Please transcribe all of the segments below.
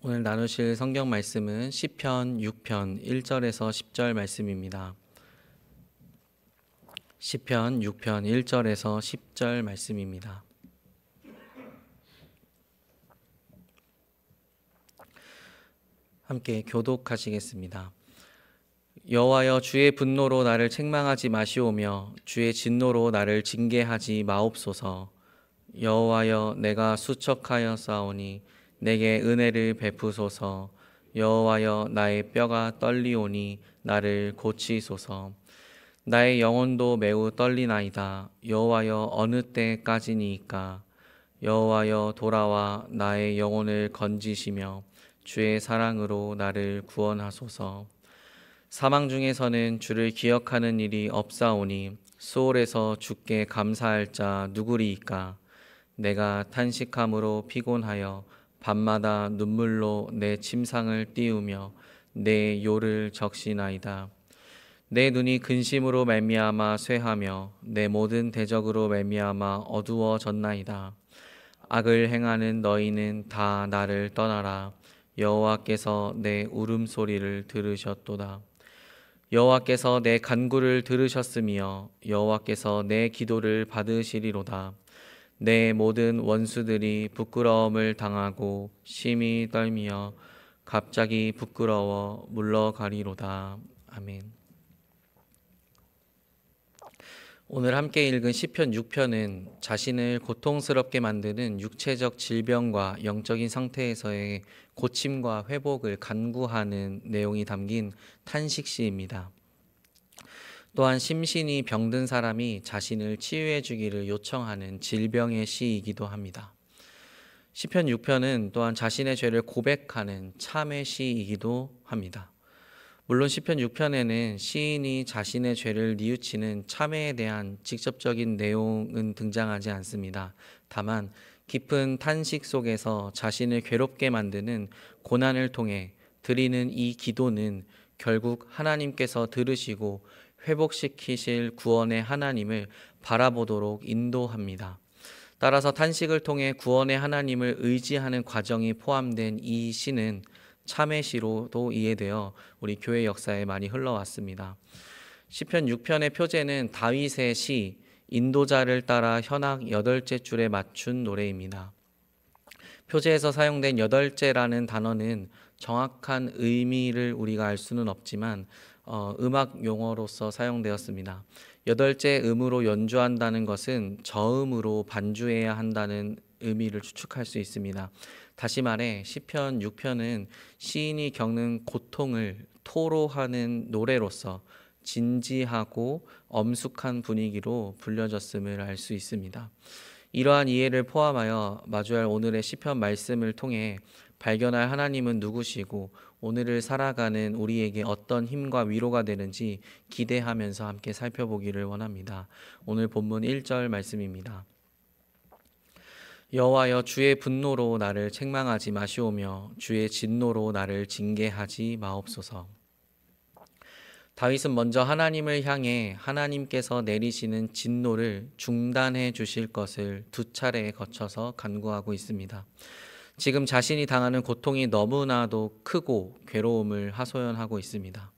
오늘 나누실 성경 말씀은 시편 6편 1절에서 10절 말씀입니다. 시편 6편 1절에서 10절 말씀입니다. 함께 교독하시겠습니다. 여호와여, 주의 분노로 나를 책망하지 마시오며 주의 진노로 나를 징계하지 마옵소서. 여호와여, 내가 수척하여 싸우니 내게 은혜를 베푸소서. 여호와여, 나의 뼈가 떨리오니 나를 고치소서. 나의 영혼도 매우 떨리나이다. 여호와여, 어느 때까지니이까? 여호와여, 돌아와 나의 영혼을 건지시며 주의 사랑으로 나를 구원하소서. 사망 중에서는 주를 기억하는 일이 없사오니 수월에서 주께 감사할 자 누구리이까? 내가 탄식함으로 피곤하여 밤마다 눈물로 내 침상을 띄우며 내 요를 적시나이다. 내 눈이 근심으로 말미암아 쇠하며 내 모든 대적으로 말미암아 어두워졌나이다. 악을 행하는 너희는 다 나를 떠나라. 여호와께서 내 울음소리를 들으셨도다. 여호와께서 내 간구를 들으셨으며 여호와께서 내 기도를 받으시리로다. 내 모든 원수들이 부끄러움을 당하고 심히 떨며 갑자기 부끄러워 물러가리로다. 아멘. 오늘 함께 읽은 시편 6편은 자신을 고통스럽게 만드는 육체적 질병과 영적인 상태에서의 고침과 회복을 간구하는 내용이 담긴 탄식시입니다. 또한 심신이 병든 사람이 자신을 치유해 주기를 요청하는 질병의 시이기도 합니다. 시편 6편은 또한 자신의 죄를 고백하는 참회 시이기도 합니다. 물론 시편 6편에는 시인이 자신의 죄를 뉘우치는 참회에 대한 직접적인 내용은 등장하지 않습니다. 다만 깊은 탄식 속에서 자신을 괴롭게 만드는 고난을 통해 드리는 이 기도는 결국 하나님께서 들으시고 회복시키실 구원의 하나님을 바라보도록 인도합니다. 따라서 탄식을 통해 구원의 하나님을 의지하는 과정이 포함된 이 시는 참회시로도 이해되어 우리 교회 역사에 많이 흘러왔습니다. 시편 6편의 표제는 다윗의 시 인도자를 따라 현악 8째 줄에 맞춘 노래입니다. 표제에서 사용된 8째라는 단어는 정확한 의미를 우리가 알 수는 없지만 음악 용어로서 사용되었습니다. 8째 음으로 연주한다는 것은 저음으로 반주해야 한다는 의미를 추측할 수 있습니다. 다시 말해 시편 6편은 시인이 겪는 고통을 토로하는 노래로서 진지하고 엄숙한 분위기로 불려졌음을 알 수 있습니다. 이러한 이해를 포함하여 마주할 오늘의 시편 말씀을 통해 발견할 하나님은 누구시고 오늘을 살아가는 우리에게 어떤 힘과 위로가 되는지 기대하면서 함께 살펴보기를 원합니다. 오늘 본문 1절 말씀입니다. 여호와여, 주의 분노로 나를 책망하지 마시오며 주의 진노로 나를 징계하지 마옵소서. 다윗은 먼저 하나님을 향해 하나님께서 내리시는 진노를 중단해 주실 것을 2차례에 거쳐서 간구하고 있습니다. 지금 자신이 당하는 고통이 너무나도 크고 괴로움을 하소연하고 있습니다.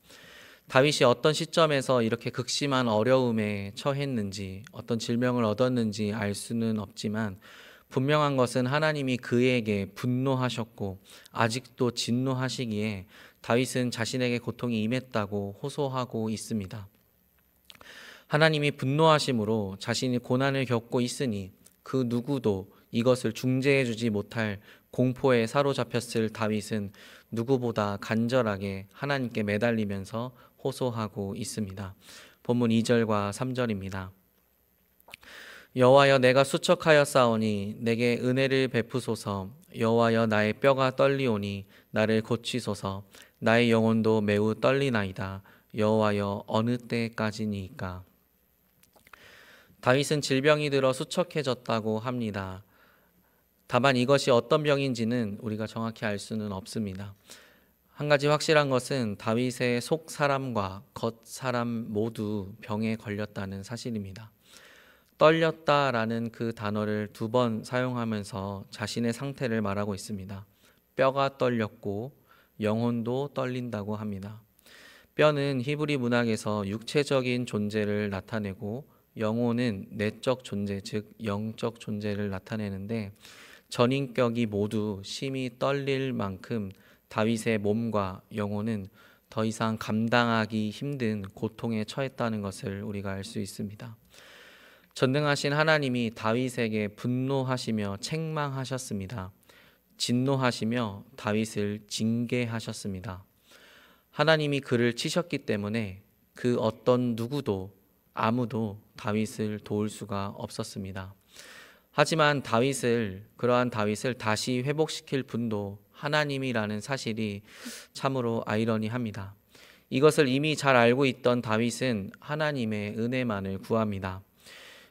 다윗이 어떤 시점에서 이렇게 극심한 어려움에 처했는지, 어떤 질병을 얻었는지 알 수는 없지만 분명한 것은 하나님이 그에게 분노하셨고 아직도 진노하시기에 다윗은 자신에게 고통이 임했다고 호소하고 있습니다. 하나님이 분노하심으로 자신이 고난을 겪고 있으니 그 누구도 이것을 중재해 주지 못할 공포에 사로잡혔을 다윗은 누구보다 간절하게 하나님께 매달리면서 호소하고 있습니다. 본문 2절과 3절입니다. 여호와여, 내가 수척하여 싸우니 내게 은혜를 베푸소서. 여호와여, 나의 뼈가 떨리오니 나를 고치소서. 나의 영혼도 매우 떨리나이다. 여호와여, 어느 때까지니이까? 다윗은 질병이 들어 수척해졌다고 합니다. 다만 이것이 어떤 병인지는 우리가 정확히 알 수는 없습니다. 한 가지 확실한 것은 다윗의 속 사람과 겉 사람 모두 병에 걸렸다는 사실입니다. 떨렸다라는 그 단어를 2번 사용하면서 자신의 상태를 말하고 있습니다. 뼈가 떨렸고 영혼도 떨린다고 합니다. 뼈는 히브리 문학에서 육체적인 존재를 나타내고 영혼은 내적 존재, 즉 영적 존재를 나타내는데 전인격이 모두 심히 떨릴 만큼 다윗의 몸과 영혼은 더 이상 감당하기 힘든 고통에 처했다는 것을 우리가 알 수 있습니다. 전능하신 하나님이 다윗에게 분노하시며 책망하셨습니다. 진노하시며 다윗을 징계하셨습니다. 하나님이 그를 치셨기 때문에 그 어떤 누구도 아무도 다윗을 도울 수가 없었습니다. 하지만 그러한 다윗을 다시 회복시킬 분도 하나님이라는 사실이 참으로 아이러니합니다. 이것을 이미 잘 알고 있던 다윗은 하나님의 은혜만을 구합니다.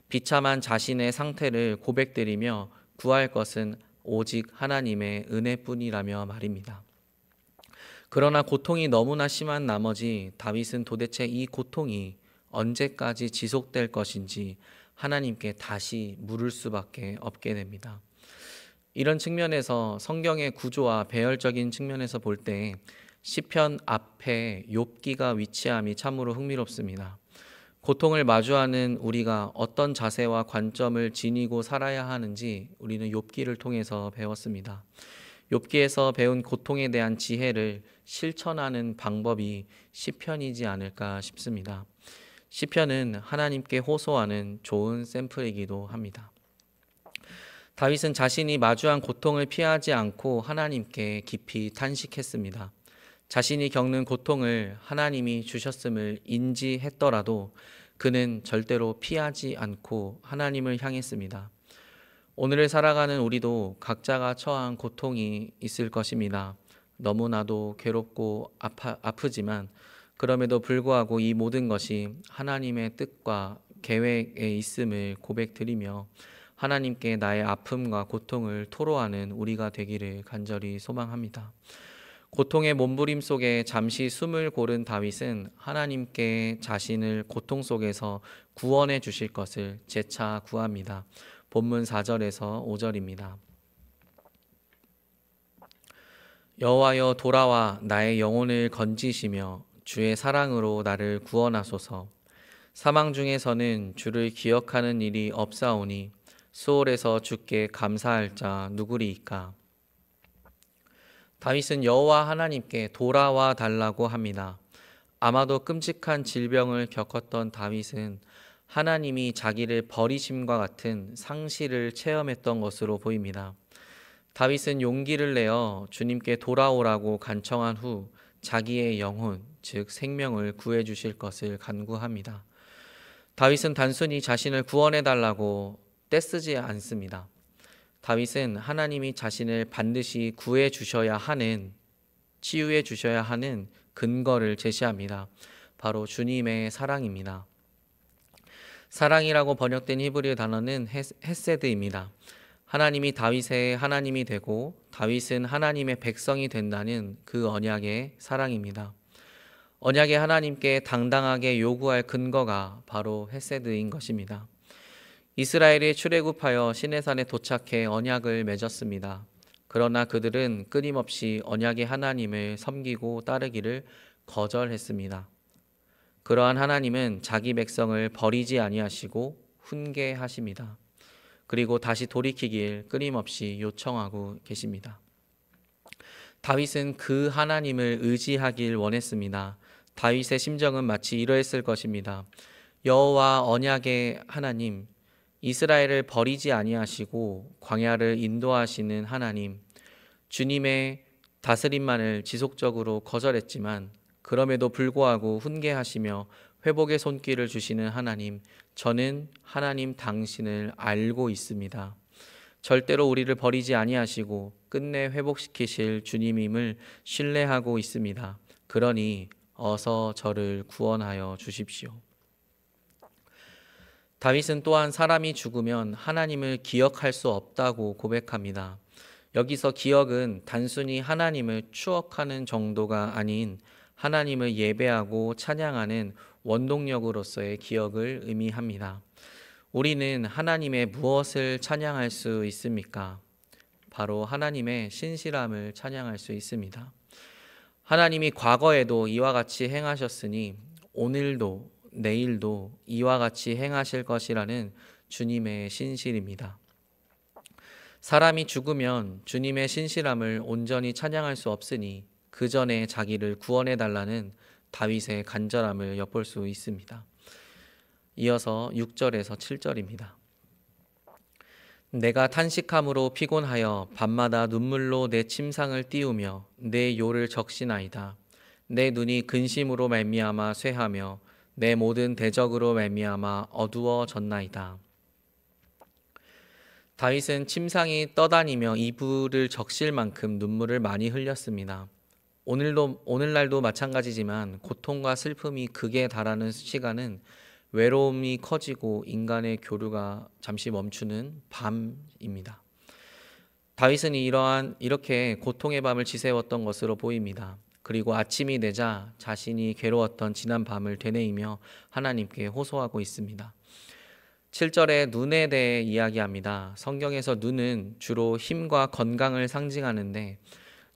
비참한 자신의 상태를 고백드리며 구할 것은 오직 하나님의 은혜뿐이라며 말입니다. 그러나 고통이 너무나 심한 나머지 다윗은 도대체 이 고통이 언제까지 지속될 것인지 하나님께 다시 물을 수밖에 없게 됩니다. 이런 측면에서 성경의 구조와 배열적인 측면에서 볼 때 시편 앞에 욥기가 위치함이 참으로 흥미롭습니다. 고통을 마주하는 우리가 어떤 자세와 관점을 지니고 살아야 하는지 우리는 욥기를 통해서 배웠습니다. 욥기에서 배운 고통에 대한 지혜를 실천하는 방법이 시편이지 않을까 싶습니다. 시편은 하나님께 호소하는 좋은 샘플이기도 합니다. 다윗은 자신이 마주한 고통을 피하지 않고 하나님께 깊이 탄식했습니다. 자신이 겪는 고통을 하나님이 주셨음을 인지했더라도 그는 절대로 피하지 않고 하나님을 향했습니다. 오늘을 살아가는 우리도 각자가 처한 고통이 있을 것입니다. 너무나도 괴롭고 아프지만 그럼에도 불구하고 이 모든 것이 하나님의 뜻과 계획에 있음을 고백드리며 하나님께 나의 아픔과 고통을 토로하는 우리가 되기를 간절히 소망합니다. 고통의 몸부림 속에 잠시 숨을 고른 다윗은 하나님께 자신을 고통 속에서 구원해 주실 것을 재차 구합니다. 본문 4절에서 5절입니다. 여호와여 돌아와 나의 영혼을 건지시며 주의 사랑으로 나를 구원하소서. 사망 중에서는 주를 기억하는 일이 없사오니 수월에서 주께 감사할 자 누구리이까. 다윗은 여호와 하나님께 돌아와 달라고 합니다. 아마도 끔찍한 질병을 겪었던 다윗은 하나님이 자기를 버리심과 같은 상실을 체험했던 것으로 보입니다. 다윗은 용기를 내어 주님께 돌아오라고 간청한 후 자기의 영혼, 즉 생명을 구해 주실 것을 간구합니다. 다윗은 단순히 자신을 구원해 달라고 떼쓰지 않습니다. 다윗은 하나님이 자신을 반드시 구해 주셔야 하는, 치유해 주셔야 하는 근거를 제시합니다. 바로 주님의 사랑입니다. 사랑이라고 번역된 히브리 단어는 헤세드입니다. 하나님이 다윗의 하나님이 되고 다윗은 하나님의 백성이 된다는 그 언약의 사랑입니다. 언약의 하나님께 당당하게 요구할 근거가 바로 헤세드인 것입니다. 이스라엘이 출애굽하여 시내산에 도착해 언약을 맺었습니다. 그러나 그들은 끊임없이 언약의 하나님을 섬기고 따르기를 거절했습니다. 그러한 하나님은 자기 백성을 버리지 아니하시고 훈계하십니다. 그리고 다시 돌이키길 끊임없이 요청하고 계십니다. 다윗은 그 하나님을 의지하길 원했습니다. 다윗의 심정은 마치 이러했을 것입니다. 여호와 언약의 하나님, 이스라엘을 버리지 아니하시고 광야를 인도하시는 하나님, 주님의 다스림만을 지속적으로 거절했지만 그럼에도 불구하고 훈계하시며 회복의 손길을 주시는 하나님, 저는 하나님 당신을 알고 있습니다. 절대로 우리를 버리지 아니하시고 끝내 회복시키실 주님임을 신뢰하고 있습니다. 그러니 어서 저를 구원하여 주십시오. 다윗은 또한 사람이 죽으면 하나님을 기억할 수 없다고 고백합니다. 여기서 기억은 단순히 하나님을 추억하는 정도가 아닌 하나님을 예배하고 찬양하는 원동력으로서의 기억을 의미합니다. 우리는 하나님의 무엇을 찬양할 수 있습니까? 바로 하나님의 신실함을 찬양할 수 있습니다. 하나님이 과거에도 이와 같이 행하셨으니 오늘도 내일도 이와 같이 행하실 것이라는 주님의 신실입니다. 사람이 죽으면 주님의 신실함을 온전히 찬양할 수 없으니 그 전에 자기를 구원해 달라는 다윗의 간절함을 엿볼 수 있습니다. 이어서 6절에서 7절입니다. 내가 탄식함으로 피곤하여 밤마다 눈물로 내 침상을 띄우며 내 요를 적시나이다. 내 눈이 근심으로 말미암아 쇠하며 내 모든 대적으로 말미암아 어두워졌나이다. 다윗은 침상이 떠다니며 이불을 적실 만큼 눈물을 많이 흘렸습니다. 오늘날도 마찬가지지만 고통과 슬픔이 극에 달하는 시간은 외로움이 커지고 인간의 교류가 잠시 멈추는 밤입니다. 다윗은 이렇게 고통의 밤을 지새웠던 것으로 보입니다. 그리고 아침이 되자 자신이 괴로웠던 지난 밤을 되뇌이며 하나님께 호소하고 있습니다. 7절에 눈에 대해 이야기합니다. 성경에서 눈은 주로 힘과 건강을 상징하는데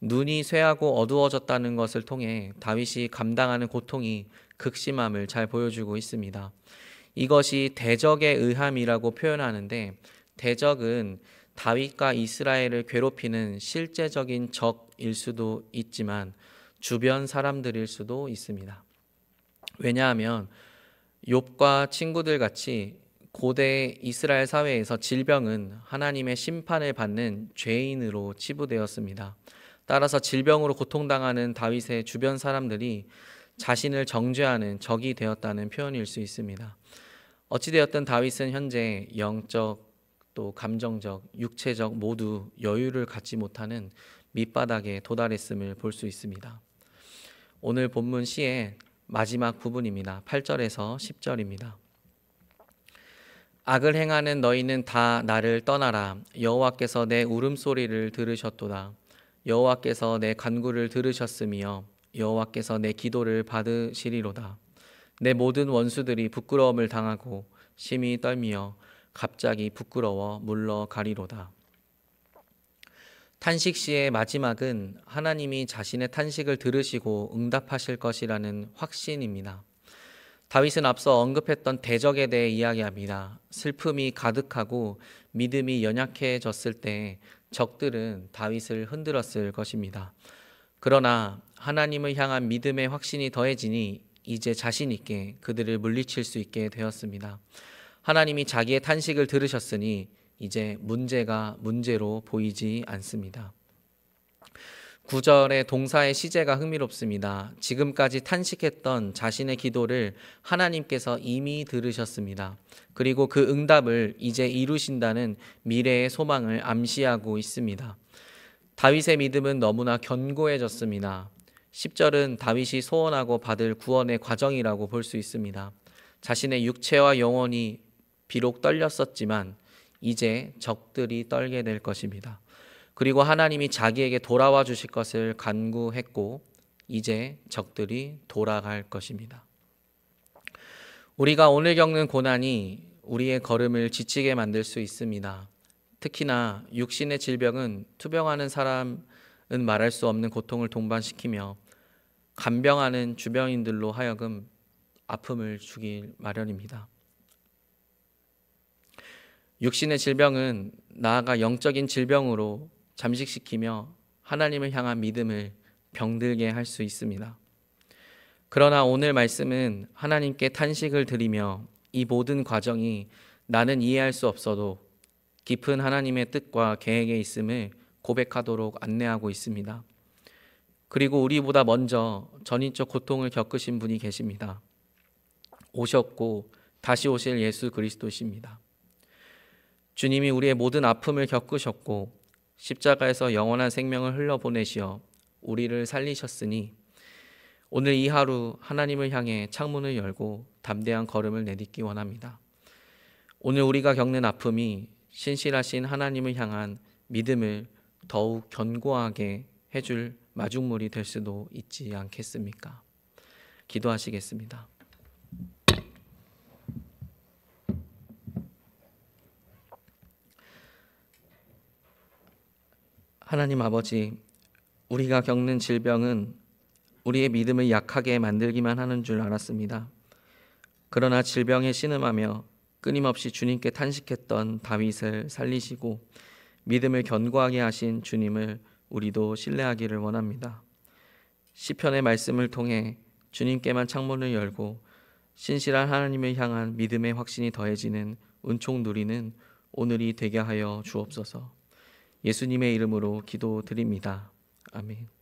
눈이 쇠하고 어두워졌다는 것을 통해 다윗이 감당하는 고통이 극심함을 잘 보여주고 있습니다. 이것이 대적의 의함이라고 표현하는데 대적은 다윗과 이스라엘을 괴롭히는 실제적인 적일 수도 있지만 주변 사람들일 수도 있습니다. 왜냐하면 욥과 친구들 같이 고대 이스라엘 사회에서 질병은 하나님의 심판을 받는 죄인으로 치부되었습니다. 따라서 질병으로 고통당하는 다윗의 주변 사람들이 자신을 정죄하는 적이 되었다는 표현일 수 있습니다. 어찌되었든 다윗은 현재 영적 또 감정적, 육체적 모두 여유를 갖지 못하는 밑바닥에 도달했음을 볼 수 있습니다. 오늘 본문 시의 마지막 부분입니다. 8절에서 10절입니다. 악을 행하는 너희는 다 나를 떠나라. 여호와께서 내 울음소리를 들으셨도다. 여호와께서 내 간구를 들으셨으며 여호와께서 내 기도를 받으시리로다. 내 모든 원수들이 부끄러움을 당하고 심히 떨며 갑자기 부끄러워 물러가리로다. 탄식 시의 마지막은 하나님이 자신의 탄식을 들으시고 응답하실 것이라는 확신입니다. 다윗은 앞서 언급했던 대적에 대해 이야기합니다. 슬픔이 가득하고 믿음이 연약해졌을 때 적들은 다윗을 흔들었을 것입니다. 그러나 하나님을 향한 믿음의 확신이 더해지니 이제 자신 있게 그들을 물리칠 수 있게 되었습니다. 하나님이 자기의 탄식을 들으셨으니 이제 문제가 문제로 보이지 않습니다. 9절의 동사의 시제가 흥미롭습니다. 지금까지 탄식했던 자신의 기도를 하나님께서 이미 들으셨습니다. 그리고 그 응답을 이제 이루신다는 미래의 소망을 암시하고 있습니다. 다윗의 믿음은 너무나 견고해졌습니다. 10절은 다윗이 소원하고 받을 구원의 과정이라고 볼 수 있습니다. 자신의 육체와 영혼이 비록 떨렸었지만 이제 적들이 떨게 될 것입니다. 그리고 하나님이 자기에게 돌아와 주실 것을 간구했고 이제 적들이 돌아갈 것입니다. 우리가 오늘 겪는 고난이 우리의 걸음을 지치게 만들 수 있습니다. 특히나 육신의 질병은 투병하는 사람은 말할 수 없는 고통을 동반시키며 간병하는 주변인들로 하여금 아픔을 주길 마련입니다. 육신의 질병은 나아가 영적인 질병으로 잠식시키며 하나님을 향한 믿음을 병들게 할 수 있습니다. 그러나 오늘 말씀은 하나님께 탄식을 드리며 이 모든 과정이 나는 이해할 수 없어도 깊은 하나님의 뜻과 계획에 있음을 고백하도록 안내하고 있습니다. 그리고 우리보다 먼저 전인적 고통을 겪으신 분이 계십니다. 오셨고 다시 오실 예수 그리스도십니다. 주님이 우리의 모든 아픔을 겪으셨고 십자가에서 영원한 생명을 흘려보내시어 우리를 살리셨으니 오늘 이 하루 하나님을 향해 창문을 열고 담대한 걸음을 내딛기 원합니다. 오늘 우리가 겪는 아픔이 신실하신 하나님을 향한 믿음을 더욱 견고하게 해줄 마중물이 될 수도 있지 않겠습니까? 기도하시겠습니다. 하나님 아버지, 우리가 겪는 질병은 우리의 믿음을 약하게 만들기만 하는 줄 알았습니다. 그러나 질병에 신음하며 끊임없이 주님께 탄식했던 다윗을 살리시고 믿음을 견고하게 하신 주님을 우리도 신뢰하기를 원합니다. 시편의 말씀을 통해 주님께만 창문을 열고 신실한 하나님을 향한 믿음의 확신이 더해지는 은총 누리는 오늘이 되게 하여 주옵소서. 예수님의 이름으로 기도드립니다. 아멘.